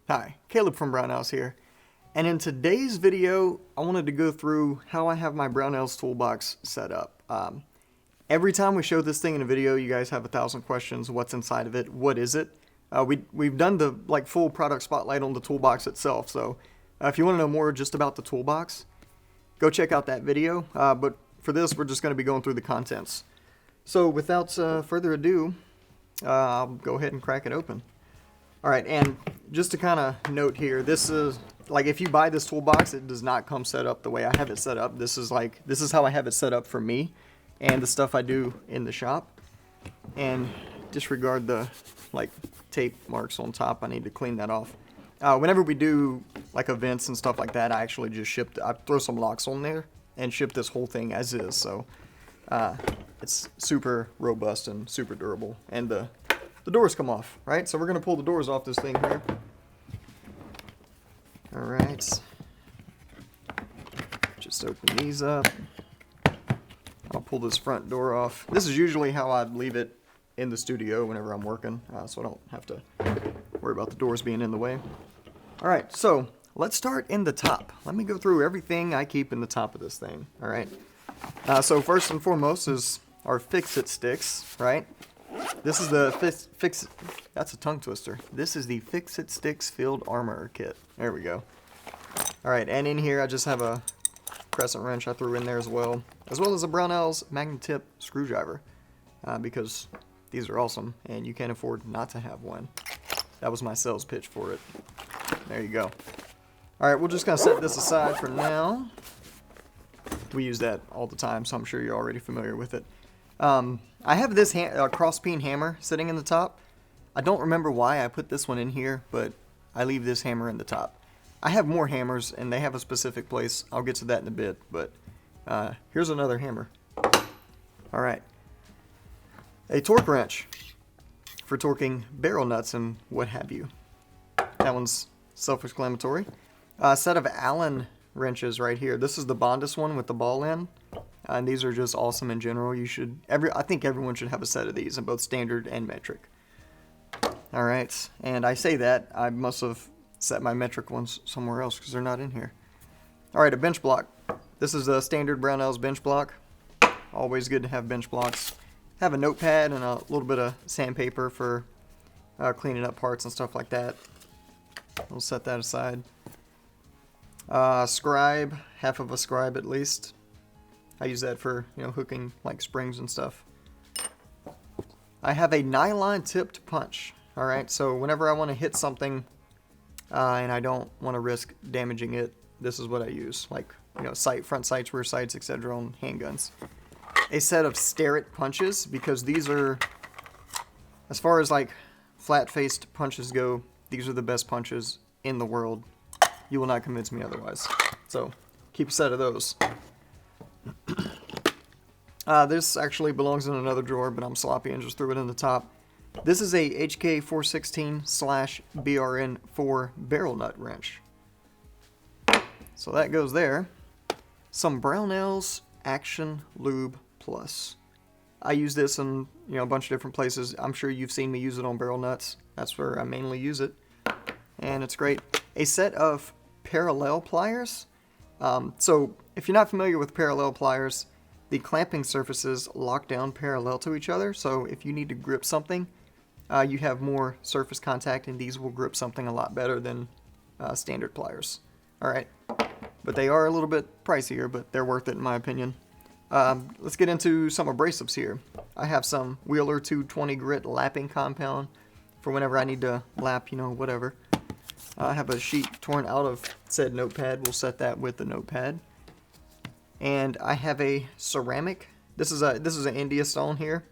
Hi, Caleb from Brownells here, and in today's video I wanted to go through how I have my Brownells toolbox set up. Every time we show this thing in a video, you guys have 1,000 questions. What's inside of it? What is it? We've done the full product spotlight on the toolbox itself, so if you want to know more just about the toolbox, go check out that video. But for this, we're just going to be going through the contents. So without further ado, I'll go ahead and crack it open. Alright, and just to kind of note here, this is, like, if you buy this toolbox, it does not come set up the way I have it set up. This is how I have it set up for me and the stuff I do in the shop. And disregard the, tape marks on top. I need to clean that off. Whenever we do, events and stuff like that, I actually just I throw some locks on there and ship this whole thing as is. So, it's super robust and super durable. And the doors come off, right? So we're going to pull the doors off this thing here. Alright. Just open these up. I'll pull this front door off. This is usually how I'd leave it in the studio whenever I'm working, so I don't have to worry about the doors being in the way. Alright, so let's start in the top. Let me go through everything I keep in the top of this thing, alright? So first and foremost is our Fixit sticks, right? This is the Fixit, that's a tongue twister. This is the Fixit Sticks Field Armor Kit. There we go. Alright, and in here I just have a crescent wrench I threw in there as well as a Brownells magnet tip screwdriver, because these are awesome and you can't afford not to have one. That was my sales pitch for it. There you go. Alright, we're just going to set this aside for now. We use that all the time, so I'm sure you're already familiar with it. I have this cross-peen hammer sitting in the top. I don't remember why I put this one in here, but I leave this hammer in the top. I have more hammers, and they have a specific place. I'll get to that in a bit, but here's another hammer. Alright. A torque wrench for torquing barrel nuts and what have you. That one's self-exclamatory. A set of Allen wrenches right here. This is the Bondus one with the ball end. And these are just awesome in general. I think everyone should have a set of these in both standard and metric. Alright, and I say that, I must have set my metric ones somewhere else because they're not in here. Alright, a bench block. This is a standard Brownells bench block. Always good to have bench blocks. Have a notepad and a little bit of sandpaper for cleaning up parts and stuff like that. We'll set that aside. Scribe, half of a scribe at least. I use that for, hooking springs and stuff. I have a nylon tipped punch. Alright, so whenever I want to hit something and I don't want to risk damaging it, this is what I use. Front sights, rear sights, etc. on handguns. A set of Starrett punches, because these are, as far as flat-faced punches go, these are the best punches in the world. You will not convince me otherwise. So, keep a set of those. This actually belongs in another drawer, but I'm sloppy and just threw it in the top. This is a HK 416/BRN4 barrel nut wrench. So that goes there. Some Brownells Action Lube Plus. I use this in a bunch of different places. I'm sure you've seen me use it on barrel nuts. That's where I mainly use it, and it's great. A set of parallel pliers. So if you're not familiar with parallel pliers, the clamping surfaces lock down parallel to each other, so if you need to grip something, you have more surface contact, and these will grip something a lot better than standard pliers. Alright, but they are a little bit pricier, but they're worth it in my opinion. Let's get into some abrasives here. I have some Wheeler 220 grit lapping compound for whenever I need to lap, whatever. I have a sheet torn out of said notepad. We'll set that with the notepad. And I have a ceramic. This is an India stone here.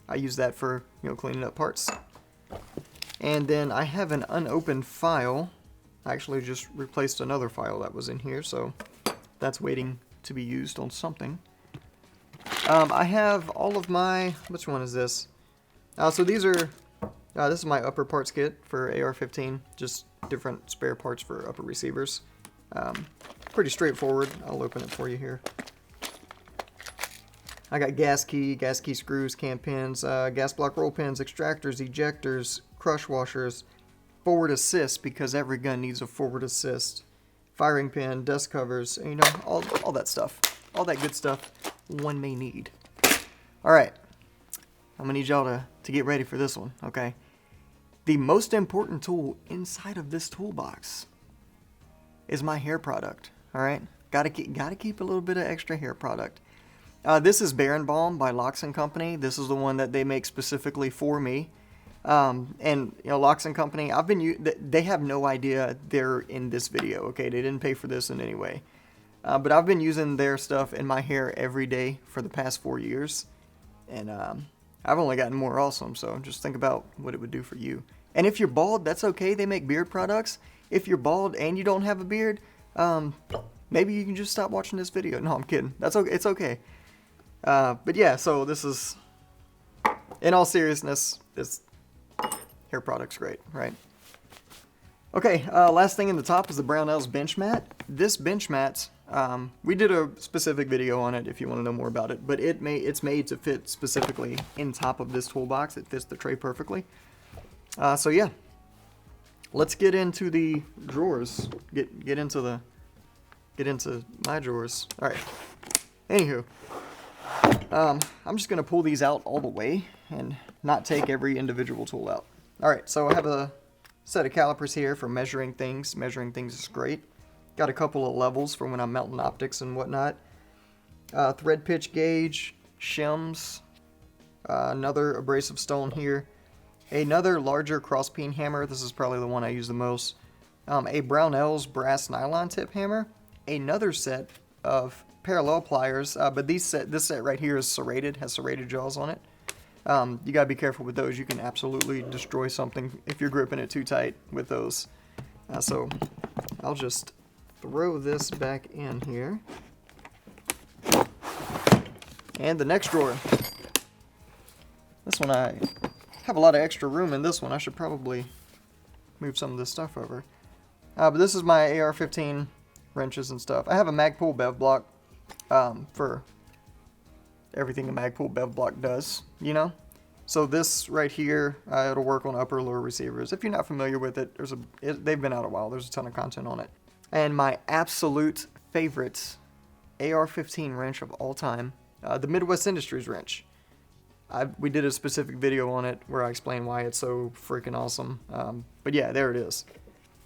I use that for cleaning up parts. And then I have an unopened file. I actually just replaced another file that was in here, so that's waiting to be used on something. I have all of my, which one is this? So these are, this is my upper parts kit for AR-15, just different spare parts for upper receivers. Pretty straightforward. I'll open it for you here. I got gas key screws, cam pins, gas block roll pins, extractors, ejectors, crush washers, forward assist, because every gun needs a forward assist. Firing pin, dust covers, you know, all that stuff. All that good stuff one may need. Alright, I'm going to need y'all to get ready for this one, okay? The most important tool inside of this toolbox is my hair product, alright? Gotta keep a little bit of extra hair product. This is Baron Balm by Locks & Company. This is the one that they make specifically for me. And, you know, Locks & Company, they have no idea they're in this video, okay? They didn't pay for this in any way. But I've been using their stuff in my hair every day for the past 4 years. And I've only gotten more awesome, so just think about what it would do for you. And if you're bald, that's okay. They make beard products. If you're bald and you don't have a beard, maybe you can just stop watching this video. No, I'm kidding. That's okay. It's okay. But yeah, so this is, in all seriousness, this hair product's great, right? Okay, last thing in the top is the Brownells bench mat. This bench mat, we did a specific video on it if you want to know more about it, but it's made to fit specifically in top of this toolbox. It fits the tray perfectly. So yeah, let's get into the drawers. Get into my drawers. All right. Anywho, I'm just gonna pull these out all the way and not take every individual tool out. All right. So I have a set of calipers here for measuring things. Measuring things is great. Got a couple of levels for when I'm mounting optics and whatnot. Thread pitch gauge, shims, another abrasive stone here. Another larger cross peen hammer. This is probably the one I use the most. A Brownells brass nylon tip hammer. Another set of parallel pliers, but this set right here is serrated, has serrated jaws on it. You gotta be careful with those. You can absolutely destroy something if you're gripping it too tight with those. So I'll just throw this back in here. And the next drawer. This one, I have a lot of extra room in this one. I should probably move some of this stuff over. But this is my AR-15 wrenches and stuff. I have a Magpul bev block for everything a Magpul bev block does, you know? So this right here, it'll work on upper lower receivers. If you're not familiar with it, they've been out a while. There's a ton of content on it. And my absolute favorite AR-15 wrench of all time, the Midwest Industries wrench. We did a specific video on it where I explain why it's so freaking awesome. But yeah, there it is.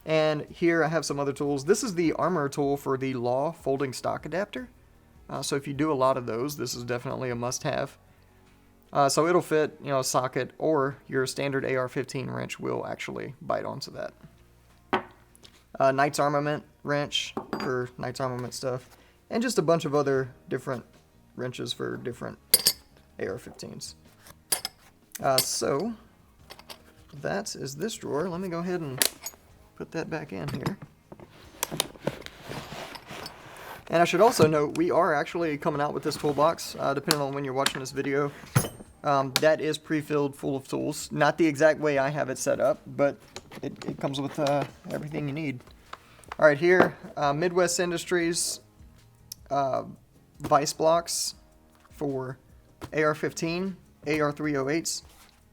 And here I have some other tools. This is the armor tool for the Law folding stock adapter. So if you do a lot of those, this is definitely a must-have. So it'll fit, you know, a socket, or your standard AR-15 wrench will actually bite onto that. Knight's Armament wrench for Knight's Armament stuff, and just a bunch of other different wrenches for different AR-15s. So that is this drawer. Let me go ahead and put that back in here. And I should also note, we are actually coming out with this toolbox, depending on when you're watching this video. That is pre-filled full of tools. Not the exact way I have it set up, but it comes with everything you need. Alright, here, Midwest Industries vice blocks for AR-15, AR-308s,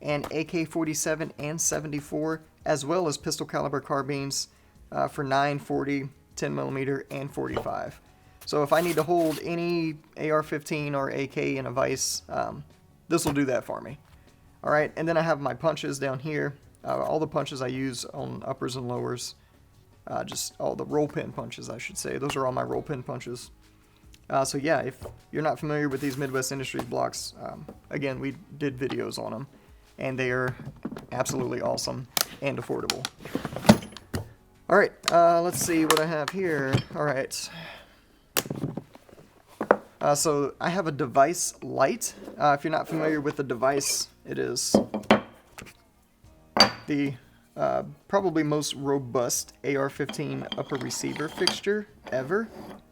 and AK-47 and 74, as well as pistol caliber carbines for 9, 40, 10mm, and 45. So if I need to hold any AR-15 or AK in a vise, this will do that for me. Alright, and then I have my punches down here. All the punches I use on uppers and lowers. Just all the roll pin punches, I should say. Those are all my roll pin punches. So yeah, if you're not familiar with these Midwest Industries blocks, again, we did videos on them. And they are absolutely awesome and affordable. Alright, let's see what I have here. Alright. So I have a device light. If you're not familiar with the device, it is the probably most robust AR-15 upper receiver fixture ever.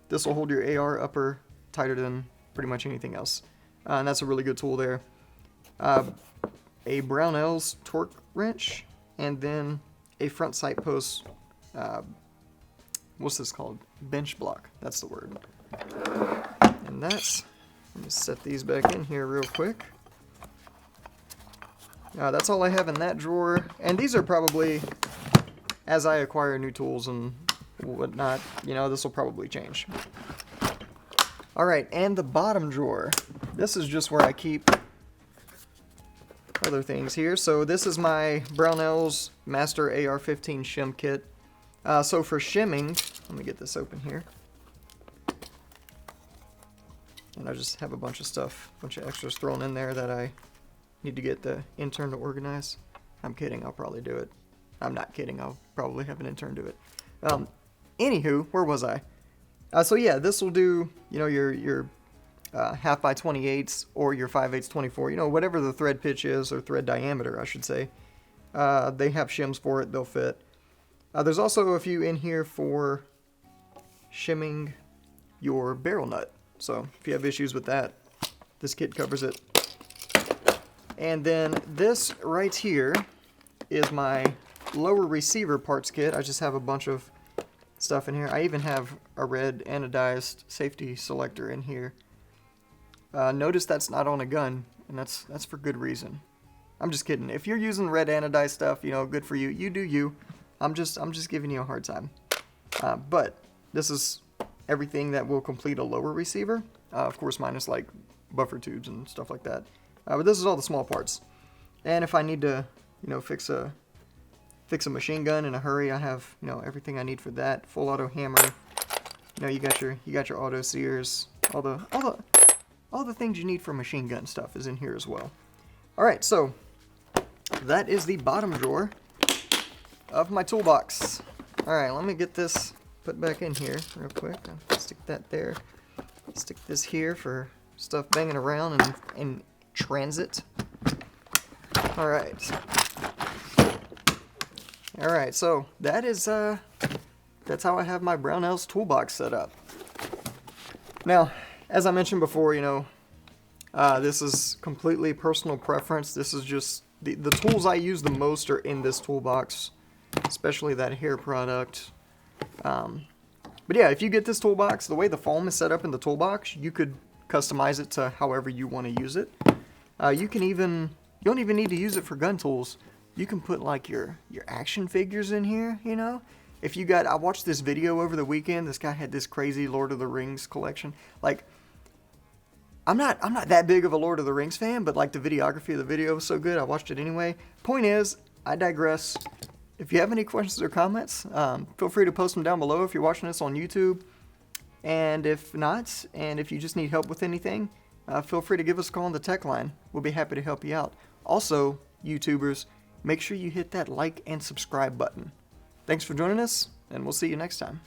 This will hold your AR upper tighter than pretty much anything else. And that's a really good tool there. A Brownells torque wrench, and then a front sight post, what's this called? Bench block, that's the word. And that's, let me set these back in here real quick. That's all I have in that drawer, and these are probably as I acquire new tools and whatnot, you know, this will probably change. Alright, and the bottom drawer. This is just where I keep other things here. So this is my Brownells Master AR-15 shim kit. So for shimming, let me get this open here. And I just have a bunch of stuff, a bunch of extras thrown in there that I need to get the intern to organize. I'm kidding, I'll probably do it. I'm not kidding, I'll probably have an intern do it. Anywho, where was I? So yeah, this will do, you know, your half by 28s or your 5/8 24, you know, whatever the thread pitch is, or thread diameter, I should say. They have shims for it, they'll fit. There's also a few in here for shimming your barrel nut. So if you have issues with that, this kit covers it. And then this right here is my lower receiver parts kit. I just have a bunch of stuff in here. I even have a red anodized safety selector in here. Notice that's not on a gun, and that's for good reason. I'm just kidding. If you're using red anodized stuff, you know, good for you. You do you. I'm just giving you a hard time. But this is everything that will complete a lower receiver. Of course, minus like buffer tubes and stuff like that. But this is all the small parts. And if I need to, you know, fix a machine gun in a hurry, I have, you know, everything I need for that. Full auto hammer. You know, you got your auto sears. All the things you need for machine gun stuff is in here as well. All right, so that is the bottom drawer of my toolbox. All right, let me get this put back in here real quick. I'll stick that there. Stick this here for stuff banging around and in transit. All right. All right, so that is that's how I have my Brownells toolbox set up. Now, as I mentioned before, you know, this is completely personal preference. This is just the tools I use the most are in this toolbox, especially that hair product. But yeah, if you get this toolbox, the way the foam is set up in the toolbox, you could customize it to however you want to use it. You don't even need to use it for gun tools. You can put like your action figures in here, you know? If you got, I watched this video over the weekend. This guy had this crazy Lord of the Rings collection. Like, I'm not that big of a Lord of the Rings fan, but like the videography of the video was so good, I watched it anyway. Point is, I digress. If you have any questions or comments, feel free to post them down below if you're watching this on YouTube. And if not, and if you just need help with anything, feel free to give us a call on the tech line. We'll be happy to help you out. Also, YouTubers, make sure you hit that like and subscribe button. Thanks for joining us, and we'll see you next time.